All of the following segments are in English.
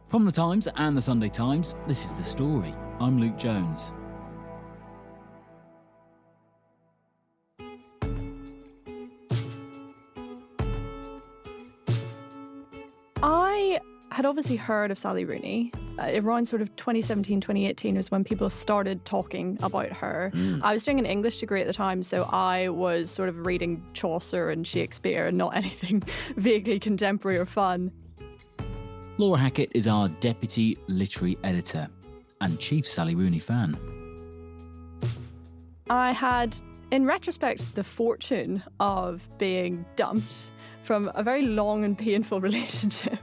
From The Times and The Sunday Times, this is The Story. I'm Luke Jones. I had obviously heard of Sally Rooney. Around sort of 2017, 2018 was when people started talking about her. I was doing an English degree at the time, so I was sort of reading Chaucer and Shakespeare and not anything vaguely contemporary or fun. Laura Hackett is our Deputy Literary Editor and Chief Sally Rooney fan. I had, in retrospect, the fortune of being dumped from a very long and painful relationship.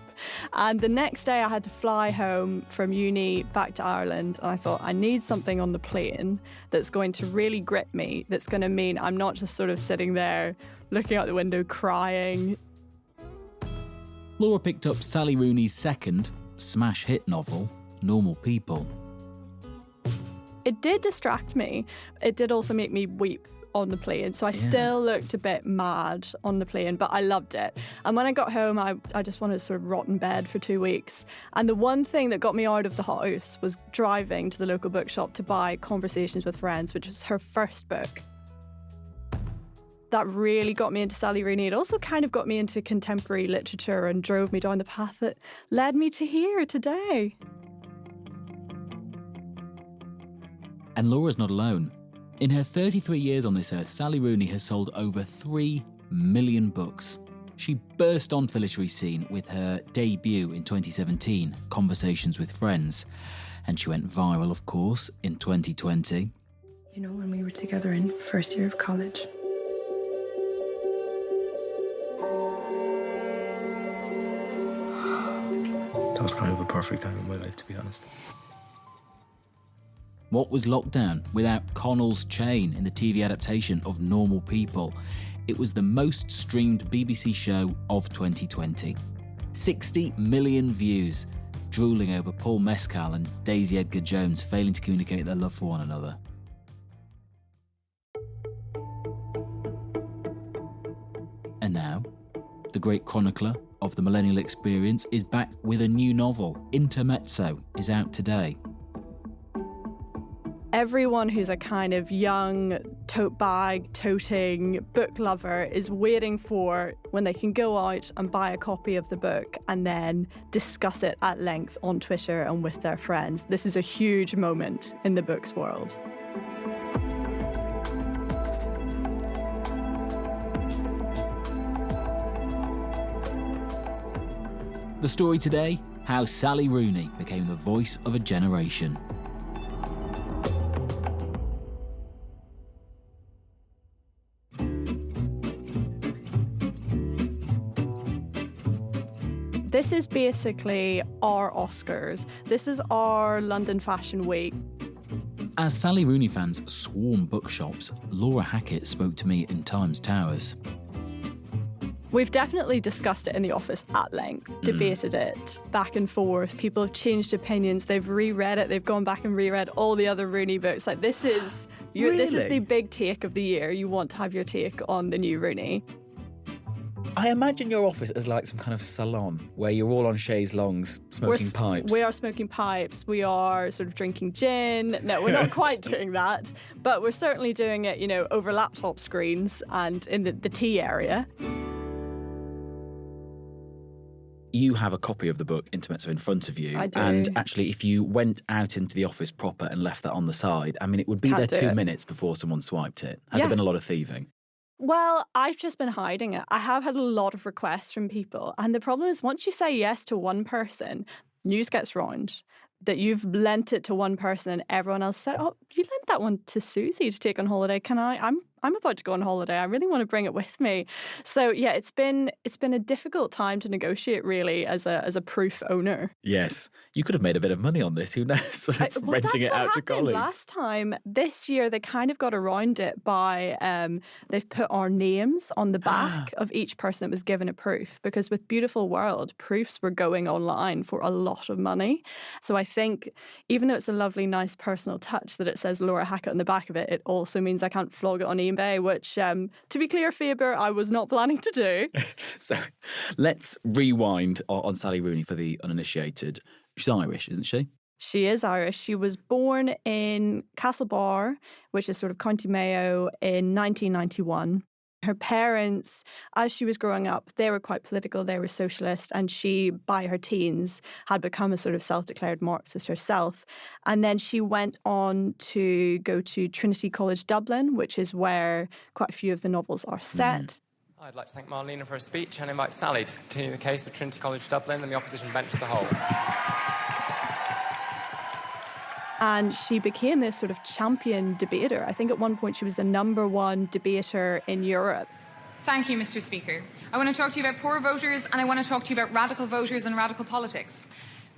And the next day I had to fly home from uni back to Ireland, and I thought, I need something on the plane that's going to really grip me, that's going to mean I'm not just sort of sitting there looking out the window crying. Laura picked up Sally Rooney's second smash hit novel, Normal People. It did distract me. It did also make me weep on the plane, so I still looked a bit mad on the plane, but I loved it. And when I got home, I just wanted to sort of rot in bed for 2 weeks. And the one thing that got me out of the house was driving to the local bookshop to buy Conversations with Friends, which was her first book. That really got me into Sally Rooney. It also kind of got me into contemporary literature and drove me down the path that led me to here today. And Laura's not alone. In her 33 years on this earth, Sally Rooney has sold over 3 million books. She burst onto the literary scene with her debut in 2017, Conversations with Friends. And she went viral, of course, in 2020. You know, when we were together in first year of college. That was kind of a perfect time in my life, to be honest. What was lockdown without Connell's Chain in the TV adaptation of Normal People? It was the most streamed BBC show of 2020. 60 million views, drooling over Paul Mescal and Daisy Edgar-Jones failing to communicate their love for one another. And now, the great chronicler of the millennial experience is back with a new novel. Intermezzo is out today. Everyone who's a kind of young, tote bag, toting book lover is waiting for when they can go out and buy a copy of the book and then discuss it at length on Twitter and with their friends. This is a huge moment in the books world. The story today, how Sally Rooney became the voice of a generation. This is basically our Oscars. This is our London Fashion Week. As Sally Rooney fans swarm bookshops, Laura Hackett spoke to me in Times Towers. We've definitely discussed it in the office at length, debated it back and forth. People have changed opinions. They've reread it. They've gone back and reread all the other Rooney books. Like, this is this is the big take of the year. You want to have your take on the new Rooney. I imagine your office as like some kind of salon where you're all on chaise longues smoking pipes. We are smoking pipes. We are sort of drinking gin. No, we're not quite doing that, but we're certainly doing it, you know, over laptop screens and in the tea area. You have a copy of the book Intermezzo in front of you. I do. And actually, if you went out into the office proper and left that on the side, I mean, it would be Can't there do 2 it. minutes before someone swiped it. Has Yeah. there been a lot of thieving? Well, I've just been hiding it. I have had a lot of requests from people. And the problem is once you say yes to one person, news gets round that you've lent it to one person and everyone else said, oh, you lent that one to Susie to take on holiday. Can I? I'm about to go on holiday. I really want to bring it with me. So yeah, it's been a difficult time to negotiate really as a proof owner. Yes. You could have made a bit of money on this. Who knows? Sort of renting it out to colleagues. Last time, this year, they kind of got around it by they've put our names on the back of each person that was given a proof, because with Beautiful World, proofs were going online for a lot of money. So I think even though it's a lovely, nice personal touch that it says Laura Hackett on the back of it, it also means I can't flog it on eBay, which, to be clear, Faber, I was not planning to do. So let's rewind on Sally Rooney for the uninitiated. She's Irish, isn't she? She is Irish. She was born in Castlebar, which is sort of County Mayo, in 1991. Her parents, as she was growing up, they were quite political, they were socialist, and she, by her teens, had become a sort of self-declared Marxist herself. And then she went on to go to Trinity College Dublin, which is where quite a few of the novels are set. I'd like to thank Marlena for her speech and invite Sally to continue the case for Trinity College Dublin and the opposition bench as a whole. And she became this sort of champion debater. I think at one point she was the #1 debater in Europe. Thank you, Mr. Speaker. I want to talk to you about poor voters, and I want to talk to you about radical voters and radical politics.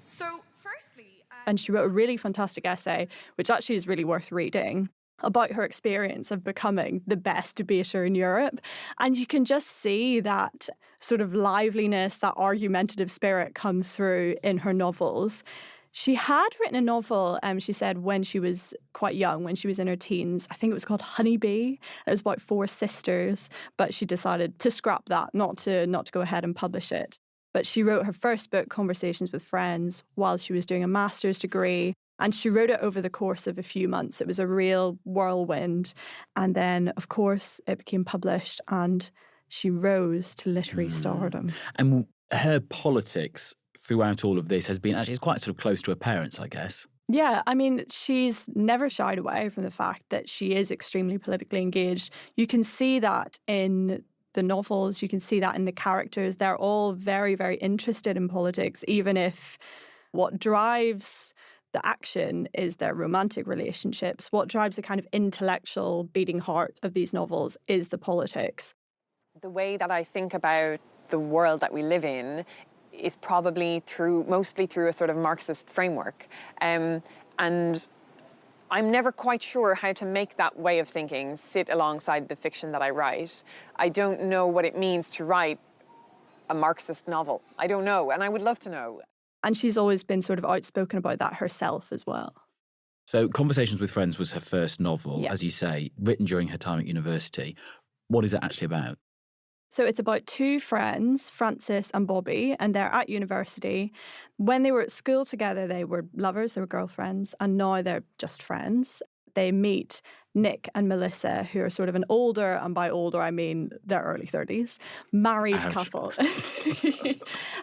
So, firstly... And she wrote a really fantastic essay, which actually is really worth reading, about her experience of becoming the best debater in Europe. And you can just see that sort of liveliness, that argumentative spirit come through in her novels. She had written a novel, she said, when she was quite young, when she was in her teens. I think it was called Honeybee. It was about 4 sisters, but she decided to scrap that, not to go ahead and publish it. But she wrote her first book, Conversations with Friends, while she was doing a master's degree. And she wrote it over the course of a few months. It was a real whirlwind. And then, of course, it became published and she rose to literary stardom. And her politics throughout all of this has been actually quite sort of close to her parents, I guess. Yeah, I mean, she's never shied away from the fact that she is extremely politically engaged. You can see that in the novels, you can see that in the characters. They're all very, very interested in politics, even if what drives the action is their romantic relationships. What drives the kind of intellectual beating heart of these novels is the politics. The way that I think about the world that we live in is probably mostly through a sort of Marxist framework. And I'm never quite sure how to make that way of thinking sit alongside the fiction that I write. I don't know what it means to write a Marxist novel. I don't know, and I would love to know. And she's always been sort of outspoken about that herself as well. So Conversations with Friends was her first novel, as you say, written during her time at university. What is it actually about? So it's about 2 friends, Frances and Bobby, and they're at university. When they were at school together, they were lovers, they were girlfriends, and now they're just friends. They meet Nick and Melissa, who are sort of an older, and by older I mean their early 30s, married couple.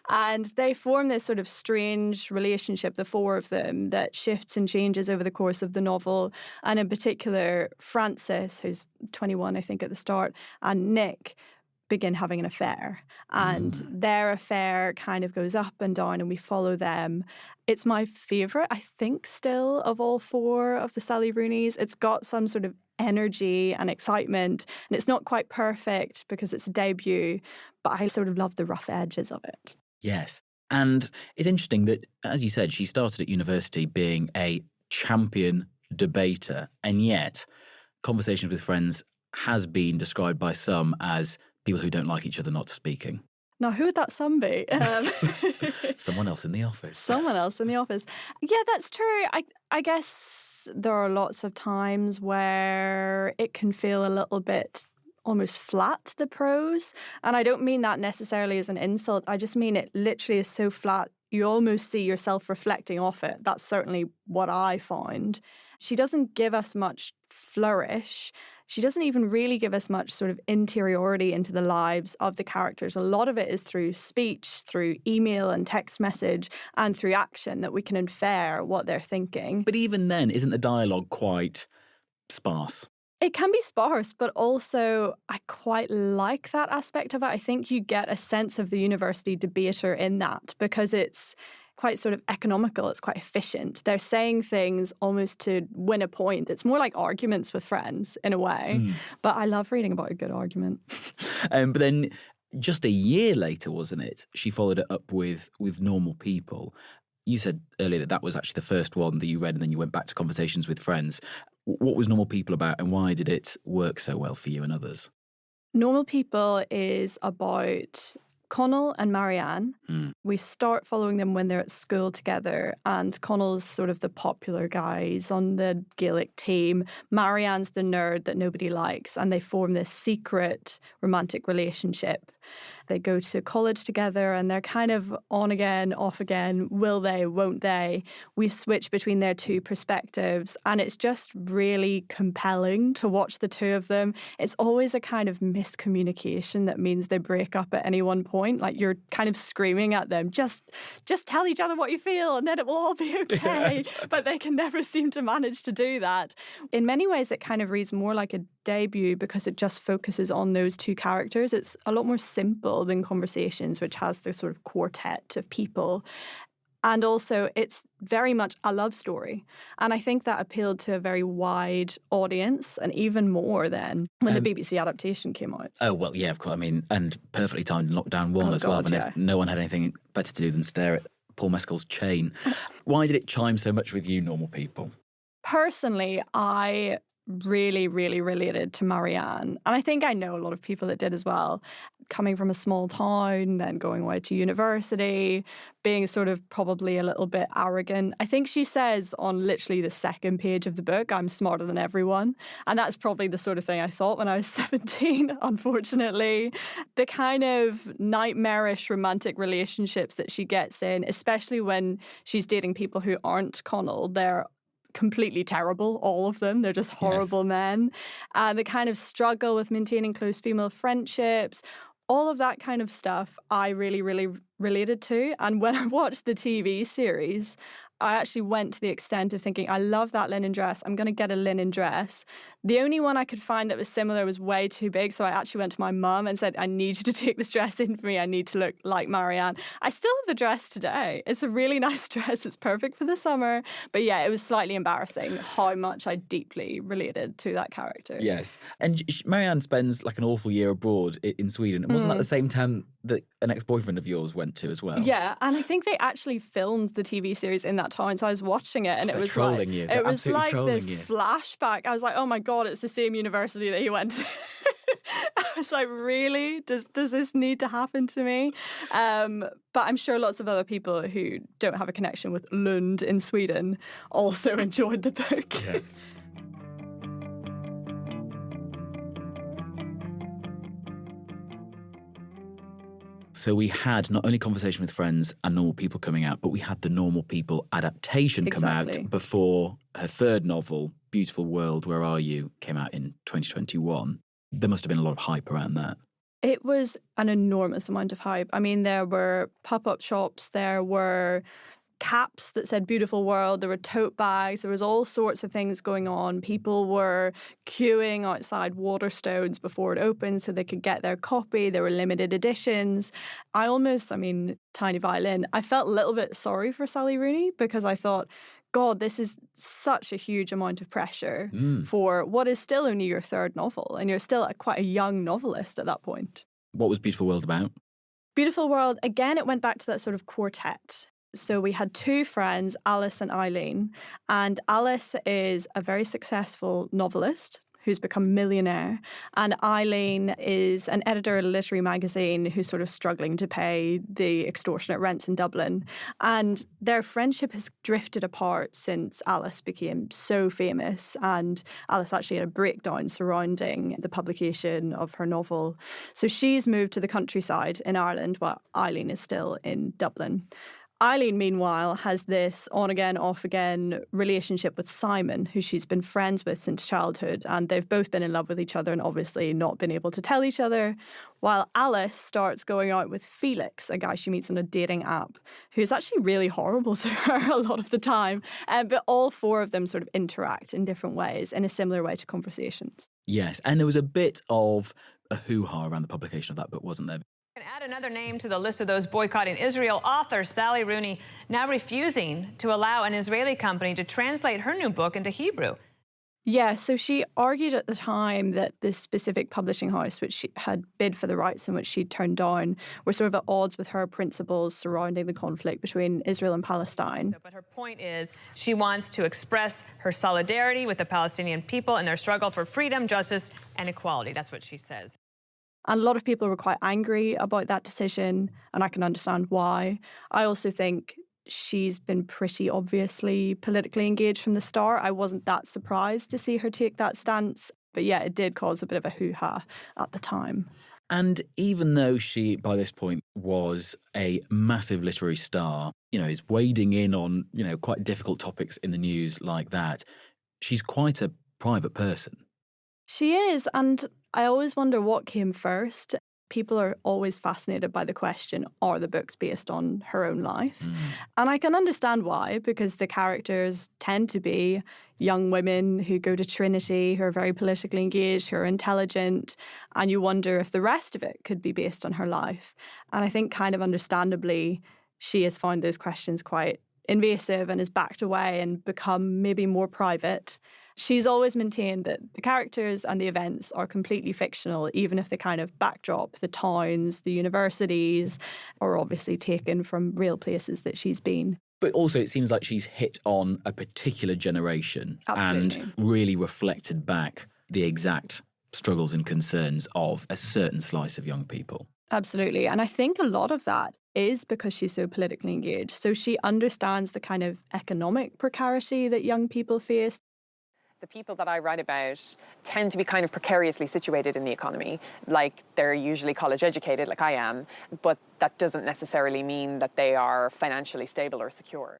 And they form this sort of strange relationship, the 4 of them, that shifts and changes over the course of the novel. And in particular, Frances, who's 21, I think, at the start, and Nick begin having an affair, and their affair kind of goes up and down, and we follow them. It's my favourite, I think, still, of all 4 of the Sally Rooneys. It's got some sort of energy and excitement, and it's not quite perfect because it's a debut, but I sort of love the rough edges of it. Yes. And it's interesting that, as you said, she started at university being a champion debater, and yet Conversations with Friends has been described by some as people who don't like each other not speaking. Now, who would that some be? Someone else in the office. Someone else in the office. Yeah, that's true. I guess there are lots of times where it can feel a little bit almost flat, the prose. And I don't mean that necessarily as an insult. I just mean it literally is so flat, you almost see yourself reflecting off it. That's certainly what I found. She doesn't give us much flourish. She doesn't even really give us much sort of interiority into the lives of the characters. A lot of it is through speech, through email and text message, and through action that we can infer what they're thinking. But even then, isn't the dialogue quite sparse? It can be sparse, but also I quite like that aspect of it. I think you get a sense of the university debater in that because it's quite sort of economical, it's quite efficient. They're saying things almost to win a point. It's more like arguments with friends in a way. But I love reading about a good argument. But then just a year later, wasn't it? She followed it up with Normal People. You said earlier that was actually the first one that you read and then you went back to Conversations with Friends. What was Normal People about and why did it work so well for you and others? Normal People is about Connell and Marianne. We start following them when they're at school together, and Connell's sort of the popular guy. He's on the Gaelic team. Marianne's the nerd that nobody likes, and they form this secret romantic relationship. They go to college together and they're kind of on again, off again. Will they, won't they? We switch between their two perspectives and it's just really compelling to watch the two of them. It's always a kind of miscommunication that means they break up at any one point. Like you're kind of screaming at them, just tell each other what you feel and then it will all be okay. Yes. But they can never seem to manage to do that. In many ways, it kind of reads more like a debut because it just focuses on those two characters. It's a lot more simple than Conversations, which has the sort of quartet of people. And also, it's very much a love story. And I think that appealed to a very wide audience, and even more then when the BBC adaptation came out. Oh, well, yeah, of course. I mean, and perfectly timed in lockdown 1 as well. If no one had anything better to do than stare at Paul Mescal's chain. Why did it chime so much with you, normal people? Personally, I really, really related to Marianne. And I think I know a lot of people that did as well. Coming from a small town, then going away to university, being sort of probably a little bit arrogant. I think she says on literally the second page of the book, I'm smarter than everyone. And that's probably the sort of thing I thought when I was 17, unfortunately. The kind of nightmarish romantic relationships that she gets in, especially when she's dating people who aren't Connell, they're completely terrible, all of them. They're just horrible men. The kind of struggle with maintaining close female friendships, all of that kind of stuff I really, really related to. And when I watched the TV series, I actually went to the extent of thinking, I love that linen dress. I'm going to get a linen dress. The only one I could find that was similar was way too big. So I actually went to my mum and said, I need you to take this dress in for me. I need to look like Marianne. I still have the dress today. It's a really nice dress. It's perfect for the summer. But yeah, it was slightly embarrassing how much I deeply related to that character. Yes. And Marianne spends like an awful year abroad in Sweden. And wasn't that the same town that an ex-boyfriend of yours went to as well? Yeah. And I think they actually filmed the TV series in that town. So I was watching it and it was like, it was like this flashback. I was like, oh my God, it's the same university that he went to. I was like, really? Does this need to happen to me? But I'm sure lots of other people who don't have a connection with Lund in Sweden also enjoyed the book. Yes. So we had not only Conversation with Friends and Normal People coming out, but we had the Normal People adaptation come out before her third novel, Beautiful World, Where Are You, came out in 2021. There must have been a lot of hype around that. It was an enormous amount of hype. I mean, there were pop-up shops, there were caps that said Beautiful World, there were tote bags, there was all sorts of things going on. People were queuing outside Waterstones before it opened so they could get their copy. There were limited editions. Tiny Violin, I felt a little bit sorry for Sally Rooney because I thought, God, this is such a huge amount of pressure for what is still only your third novel, and you're still quite a young novelist at that point. What was Beautiful World about? Beautiful World, again, it went back to that sort of quartet. So we had two friends, Alice and Eileen, and Alice is a very successful novelist who's become a millionaire, and Eileen is an editor at a literary magazine who's sort of struggling to pay the extortionate rents in Dublin. And their friendship has drifted apart since Alice became so famous, and Alice actually had a breakdown surrounding the publication of her novel. So she's moved to the countryside in Ireland while Eileen is still in Dublin. Eileen, meanwhile, has this on-again, off-again relationship with Simon, who she's been friends with since childhood, and they've both been in love with each other and obviously not been able to tell each other, while Alice starts going out with Felix, a guy she meets on a dating app, who's actually really horrible to her a lot of the time. But all four of them sort of interact in different ways, in a similar way to Conversations. Yes, and there was a bit of a hoo-ha around the publication of that book, wasn't there? And add another name to the list of those boycotting Israel, author Sally Rooney, now refusing to allow an Israeli company to translate her new book into Hebrew. Yeah, so she argued at the time that this specific publishing house, which she had bid for the rights and which she turned down, were sort of at odds with her principles surrounding the conflict between Israel and Palestine. But her point is she wants to express her solidarity with the Palestinian people in their struggle for freedom, justice, and equality. That's what she says. And a lot of people were quite angry about that decision, and I can understand why. I also think she's been pretty obviously politically engaged from the start. I wasn't that surprised to see her take that stance. But yeah, it did cause a bit of a hoo-ha at the time. And even though she, by this point, was a massive literary star, is wading in on, quite difficult topics in the news like that, she's quite a private person. She is, and I always wonder what came first. People are always fascinated by the question, are the books based on her own life? And I can understand why, because the characters tend to be young women who go to Trinity, who are very politically engaged, who are intelligent, and you wonder if the rest of it could be based on her life. And I think kind of understandably, she has found those questions quite invasive and has backed away and become maybe more private. She's always maintained that the characters and the events are completely fictional, even if the kind of backdrop, the towns, the universities, are obviously taken from real places that she's been. But also it seems like she's hit on a particular generation. Absolutely. And really reflected back the exact struggles and concerns of a certain slice of young people. Absolutely. And I think a lot of that is because she's so politically engaged. So she understands the kind of economic precarity that young people face. The people that I write about tend to be kind of precariously situated in the economy. Like, they're usually college educated, like I am, but that doesn't necessarily mean that they are financially stable or secure.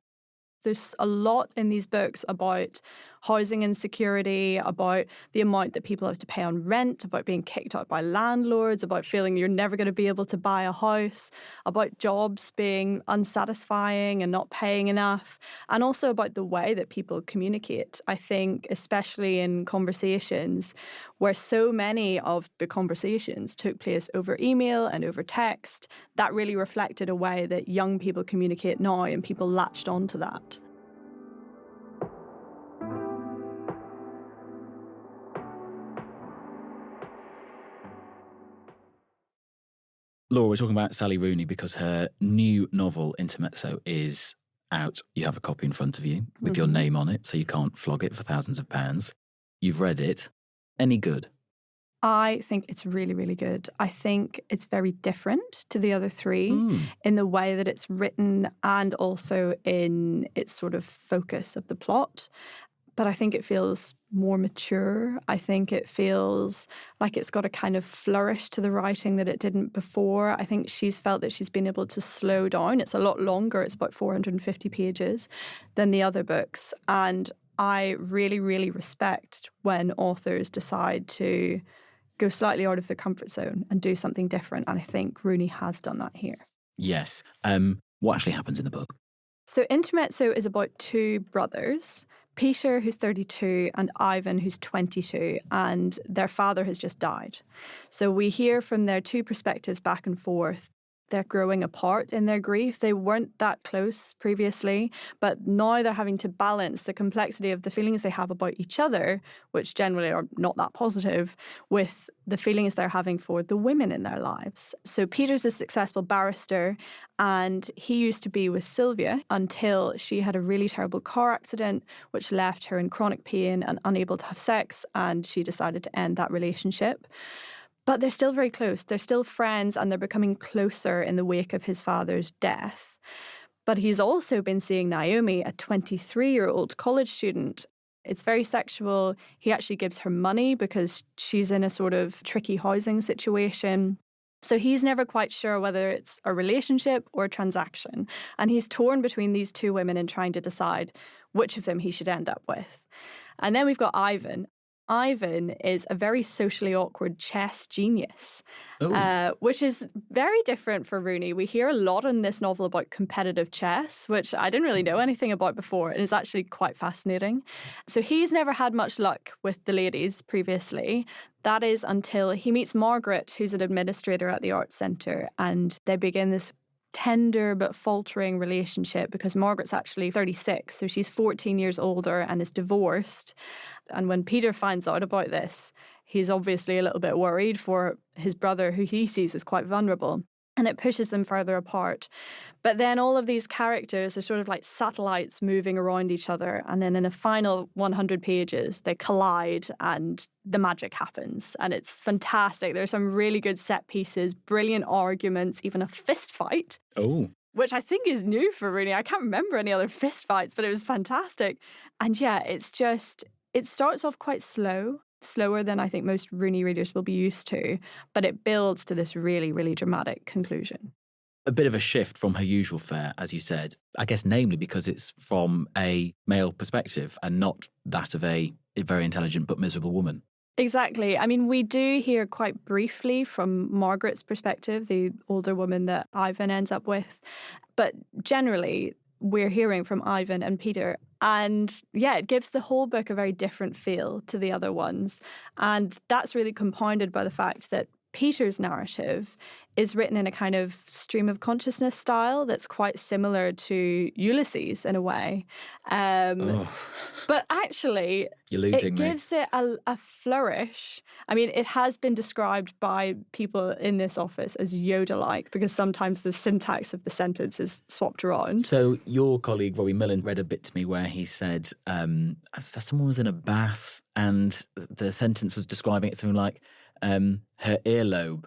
There's a lot in these books about housing insecurity, about the amount that people have to pay on rent, about being kicked out by landlords, about feeling you're never going to be able to buy a house, about jobs being unsatisfying and not paying enough, and also about the way that people communicate. I think especially in conversations where so many of the conversations took place over email and over text, that really reflected a way that young people communicate now, and people latched onto that. Laura, we're talking about Sally Rooney because her new novel, Intermezzo, is out. You have a copy in front of you with your name on it, so you can't flog it for thousands of pounds. You've read it. Any good? I think it's really, really good. I think it's very different to the other three in the way that it's written and also in its sort of focus of the plot. But I think it feels more mature. I think it feels like it's got a kind of flourish to the writing that it didn't before. I think she's felt that she's been able to slow down. It's a lot longer. It's about 450 pages than the other books. And I really, really respect when authors decide to go slightly out of their comfort zone and do something different. And I think Rooney has done that here. Yes. What actually happens in the book? So Intermezzo is about two brothers, Peter, who's 32, and Ivan, who's 22, and their father has just died. So we hear from their two perspectives back and forth. They're growing apart in their grief. They weren't that close previously, but now they're having to balance the complexity of the feelings they have about each other, which generally are not that positive, with the feelings they're having for the women in their lives. So Peter's a successful barrister, and he used to be with Sylvia until she had a really terrible car accident, which left her in chronic pain and unable to have sex, and she decided to end that relationship. But they're still very close. They're still friends, and they're becoming closer in the wake of his father's death. But he's also been seeing Naomi, a 23-year-old college student. It's very sexual. He actually gives her money because she's in a sort of tricky housing situation. So he's never quite sure whether it's a relationship or a transaction. And he's torn between these two women and trying to decide which of them he should end up with. And then we've got Ivan. Ivan is a very socially awkward chess genius, which is very different for Rooney. We hear a lot in this novel about competitive chess, which I didn't really know anything about before, and is actually quite fascinating. So he's never had much luck with the ladies previously. That is until he meets Margaret, who's an administrator at the Arts Centre, and they begin this tender but faltering relationship because Margaret's actually 36, so she's 14 years older and is divorced. And when Peter finds out about this, he's obviously a little bit worried for his brother, who he sees as quite vulnerable. And it pushes them further apart. But then all of these characters are sort of like satellites moving around each other. And then in the final 100 pages, they collide and the magic happens. And it's fantastic. There's some really good set pieces, brilliant arguments, even a fist fight. Oh. Which I think is new for Rooney. I can't remember any other fist fights, but it was fantastic. And yeah, it's just, it starts off quite slow. slower than I think most Rooney readers will be used to, but it builds to this really, really dramatic conclusion. A bit of a shift from her usual fare, as you said, I guess namely because it's from a male perspective and not that of a very intelligent but miserable woman. Exactly. I mean, we do hear quite briefly from Margaret's perspective, the older woman that Ivan ends up with. But generally, we're hearing from Ivan and Peter. And yeah, it gives the whole book a very different feel to the other ones. And that's really compounded by the fact that Peter's narrative is written in a kind of stream of consciousness style that's quite similar to Ulysses in a way. But actually, it gives it a flourish. I mean, it has been described by people in this office as Yoda-like because sometimes the syntax of the sentence is swapped around. So your colleague, Robbie Millen, read a bit to me where he said someone was in a bath and the sentence was describing it something like, her earlobe,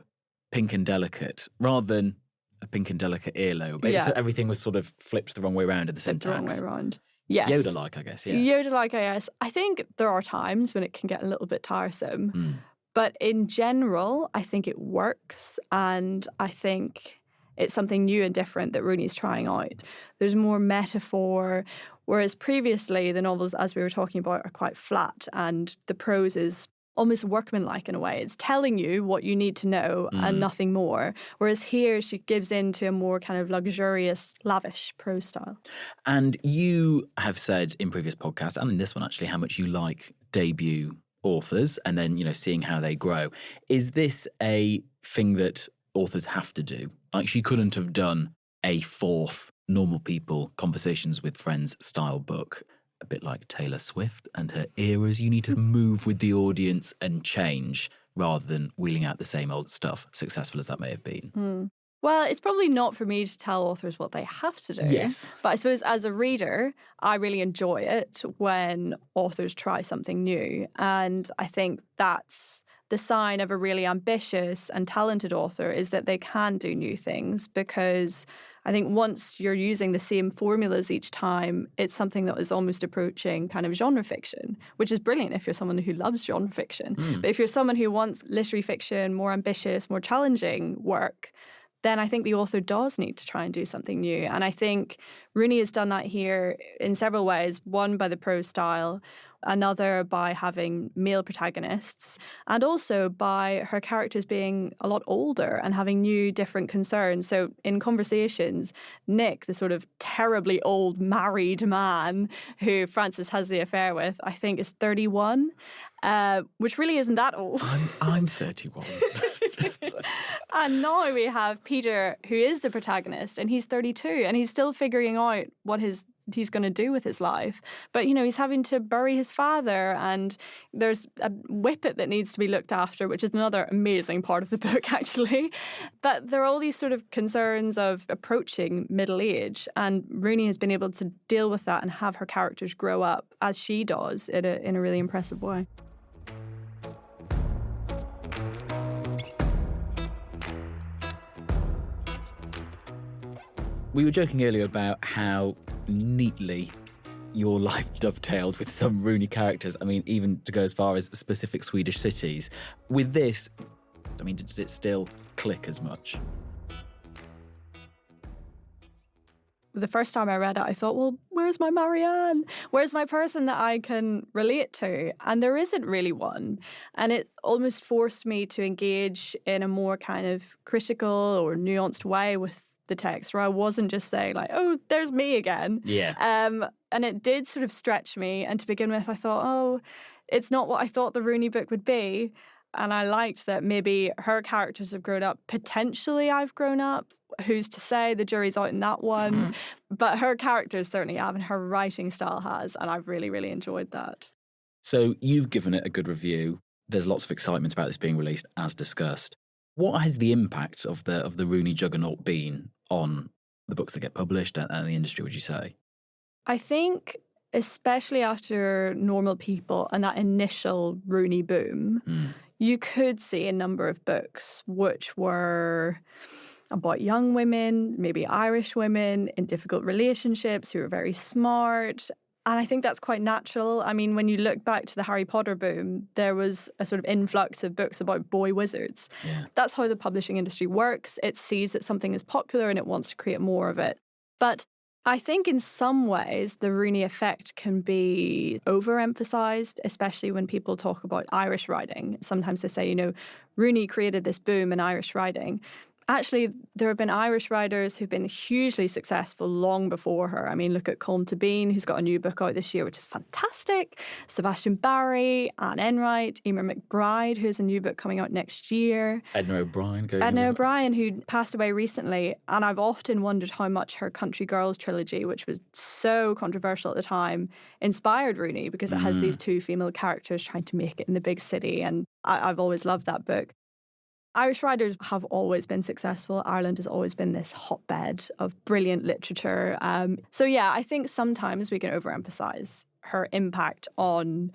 pink and delicate, rather than a pink and delicate earlobe. Yeah. Everything was sort of flipped the wrong way around in the syntax. The wrong way around. Yes. Yoda-like, I guess, yeah. Yoda-like, I guess. I think there are times when it can get a little bit tiresome. But in general, I think it works. And I think it's something new and different that Rooney's trying out. There's more metaphor, whereas previously the novels, as we were talking about, are quite flat and the prose is almost workmanlike in a way. It's telling you what you need to know and nothing more. Whereas here she gives in to a more kind of luxurious, lavish prose style. And you have said in previous podcasts, and in this one actually, how much you like debut authors and then, you know, seeing how they grow. Is this a thing that authors have to do? Like she couldn't have done a fourth Normal People Conversations with Friends style book, a bit like Taylor Swift and her eras. You need to move with the audience and change rather than wheeling out the same old stuff, successful as that may have been. Well, it's probably not for me to tell authors what they have to do. Yes. But I suppose as a reader, I really enjoy it when authors try something new. And I think that's the sign of a really ambitious and talented author is that they can do new things, because I think once you're using the same formulas each time, it's something that is almost approaching kind of genre fiction, which is brilliant if you're someone who loves genre fiction. But if you're someone who wants literary fiction, more ambitious, more challenging work, then I think the author does need to try and do something new. And I think Rooney has done that here in several ways. One, by the prose style, another by having male protagonists, and also by her characters being a lot older and having new, different concerns. So in Conversations, Nick, the sort of terribly old married man who Frances has the affair with, I think is 31, which really isn't that old. I'm 31. And now we have Peter, who is the protagonist, and he's 32, and he's still figuring out what he's going to do with his life. But, you know, he's having to bury his father, and there's a whippet that needs to be looked after, which is another amazing part of the book, actually. But there are all these sort of concerns of approaching middle age, and Rooney has been able to deal with that and have her characters grow up as she does in a really impressive way. We were joking earlier about how neatly your life dovetailed with some Rooney characters. I mean, even to go as far as specific Swedish cities. With this, I mean, does it still click as much? The first time I read it, I thought, well, where's my Marianne? Where's my person that I can relate to? And there isn't really one. And it almost forced me to engage in a more kind of critical or nuanced way with the text, where I wasn't just saying like, oh, there's me again. Yeah. And it did sort of stretch me. And to begin with, I thought, oh, it's not what I thought the Rooney book would be. And I liked that maybe her characters have grown up. Potentially I've grown up. Who's to say? The jury's out in that one. But her characters certainly have, and her writing style has. And I've really, really enjoyed that. So you've given it a good review. There's lots of excitement about this being released, as discussed. What has the impact of the Rooney juggernaut been on the books that get published and the industry, would you say? I think especially after Normal People and that initial Rooney boom, you could see a number of books which were about young women, maybe Irish women in difficult relationships who were very smart, And I think that's quite natural. I mean, when you look back to the Harry Potter boom, there was a sort of influx of books about boy wizards. Yeah. That's how the publishing industry works. It sees that something is popular and it wants to create more of it. But I think in some ways the Rooney effect can be overemphasized, especially when people talk about Irish writing. Sometimes they say, Rooney created this boom in Irish writing. Actually, there have been Irish writers who've been hugely successful long before her. I mean, look at Colm Tóibín, who's got a new book out this year, which is fantastic. Sebastian Barry, Anne Enright, Emer McBride, who has a new book coming out next year. Edna O'Brien. Edna O'Brien, who passed away recently. And I've often wondered how much her Country Girls trilogy, which was so controversial at the time, inspired Rooney, because it has these two female characters trying to make it in the big city. And I've always loved that book. Irish writers have always been successful. Ireland has always been this hotbed of brilliant literature. So I think sometimes we can overemphasize her impact on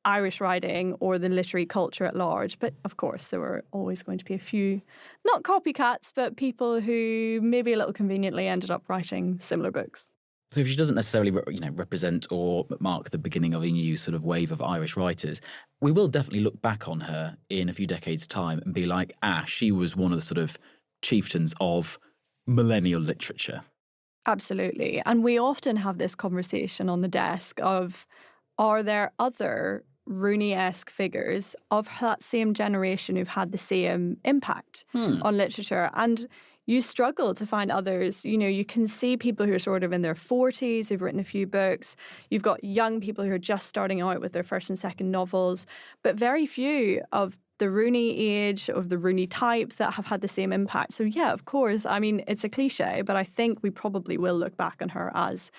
Irish writing or the literary culture at large. But of course, there were always going to be a few, not copycats, but people who maybe a little conveniently ended up writing similar books. So if she doesn't necessarily represent or mark the beginning of a new sort of wave of Irish writers, we will definitely look back on her in a few decades' time and be like, she was one of the sort of chieftains of millennial literature. Absolutely. And we often have this conversation on the desk of, are there other Rooney-esque figures of that same generation who've had the same impact on literature? And you struggle to find others. You can see people who are sort of in their 40s who've written a few books. You've got young people who are just starting out with their first and second novels, but very few of the Rooney age, of the Rooney type, that have had the same impact. So of course, I mean, it's a cliche, but I think we probably will look back on her as,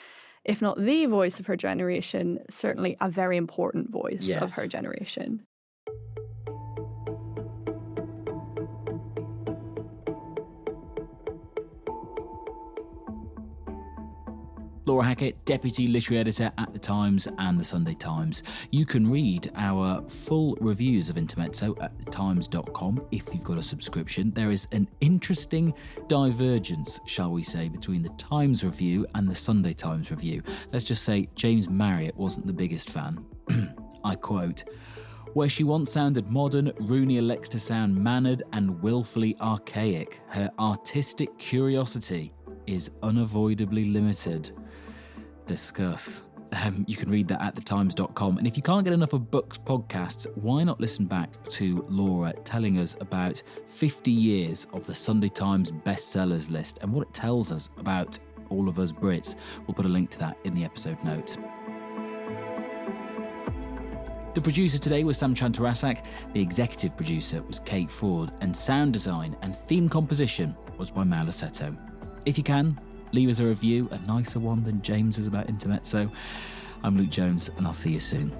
if not the voice of her generation, certainly a very important voice of her generation. Laura Hackett, Deputy Literary Editor at The Times and The Sunday Times. You can read our full reviews of Intermezzo at thetimes.com if you've got a subscription. There is an interesting divergence, shall we say, between the Times review and the Sunday Times review. Let's just say James Marriott wasn't the biggest fan. I quote, "Where she once sounded modern, Rooney elects to sound mannered and willfully archaic. Her artistic curiosity is unavoidably limited." Discuss. You can read that at thetimes.com. And if you can't get enough of books podcasts, why not listen back to Laura telling us about 50 years of the Sunday Times bestsellers list and what it tells us about all of us Brits. We'll put a link to that in the episode notes. The producer today was Sam Chantarasak, the executive producer was Kate Ford, and sound design and theme composition was by Mal Assetto. If you can, leave us a review, a nicer one than James's about Intermezzo. I'm Luke Jones, and I'll see you soon.